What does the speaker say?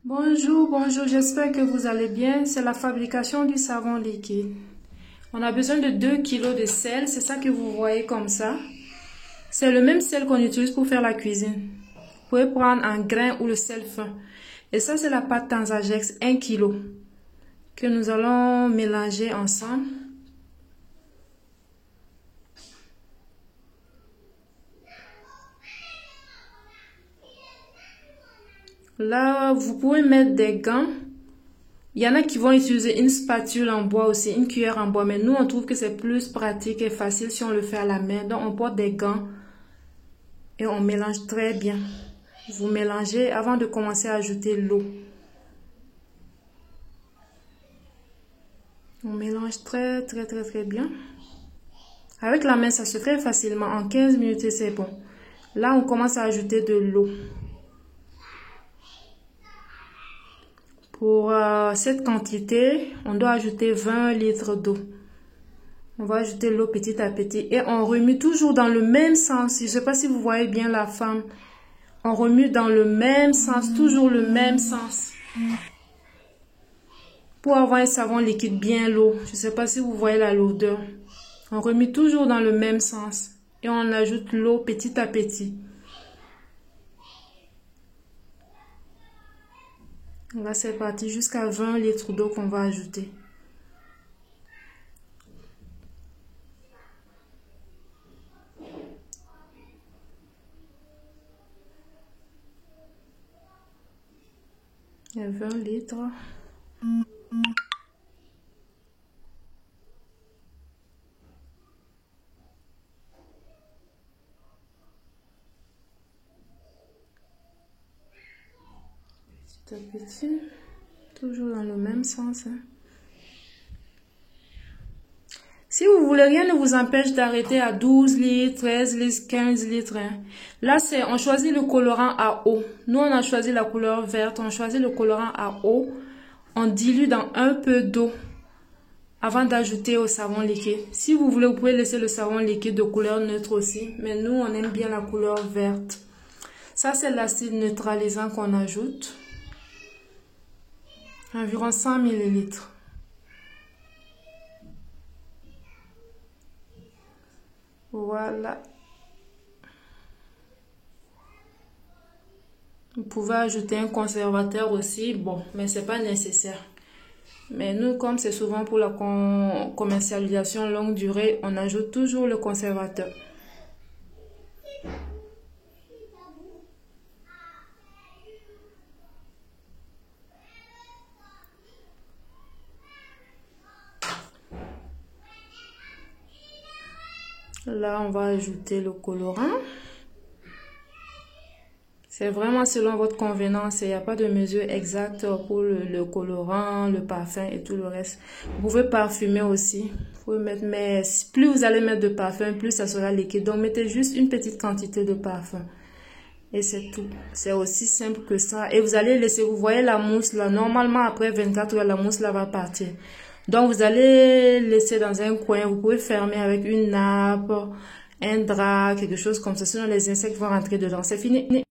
Bonjour, bonjour, j'espère que vous allez bien. C'est la fabrication du savon liquide. On a besoin de 2 kg de sel, c'est ça que vous voyez comme ça. C'est le même sel qu'on utilise pour faire la cuisine. Vous pouvez prendre un grain ou le sel fin. Et ça, c'est la pâte Tanzagex 1 kg que nous allons mélanger ensemble. Là, vous pouvez mettre des gants. Il y en a qui vont utiliser une spatule en bois aussi, une cuillère en bois. Mais nous, on trouve que c'est plus pratique et facile si on le fait à la main. Donc, on porte des gants et on mélange très bien. Vous mélangez avant de commencer à ajouter l'eau. On mélange très bien. Avec la main, ça se fait facilement. En 15 minutes, c'est bon. Là, on commence à ajouter de l'eau. Pour cette quantité, on doit ajouter 20 litres d'eau. On va ajouter l'eau petit à petit et on remue toujours dans le même sens. Je ne sais pas si vous voyez bien la femme. On remue dans le même sens, toujours le même sens. Pour avoir un savon liquide bien lourd. Je ne sais pas si vous voyez la lourdeur. On remue toujours dans le même sens et on ajoute l'eau petit à petit. Là, c'est parti jusqu'à 20 litres d'eau qu'on va ajouter. Et 20 litres. Petit à petit, toujours dans le même sens. Si vous voulez, rien ne vous empêche d'arrêter à 12 litres, 13 litres, 15 litres. Là, on choisit le colorant à eau. Nous, on a choisi la couleur verte. On choisit le colorant à eau. On dilue dans un peu d'eau avant d'ajouter au savon liquide. Si vous voulez, vous pouvez laisser le savon liquide de couleur neutre aussi. Mais nous, on aime bien la couleur verte. Ça, c'est l'acide neutralisant qu'on ajoute. Environ 100 ml. Voilà. Vous pouvez ajouter un conservateur aussi. Bon, mais c'est pas nécessaire. Mais nous, comme c'est souvent pour la commercialisation longue durée, on ajoute toujours le conservateur. Là, on va ajouter le colorant. C'est vraiment selon votre convenance. Il n'y a pas de mesure exacte pour le colorant, le parfum et tout le reste. Vous pouvez parfumer aussi. Vous pouvez mettre, mais plus vous allez mettre de parfum, plus ça sera liquide. Donc, mettez juste une petite quantité de parfum. Et c'est tout. C'est aussi simple que ça. Et vous allez laisser, vous voyez la mousse là. Normalement, après 24 heures, la mousse là va partir. Donc, vous allez laisser dans un coin. Vous pouvez fermer avec une nappe, un drap, quelque chose comme ça. Sinon, les insectes vont rentrer dedans. C'est fini.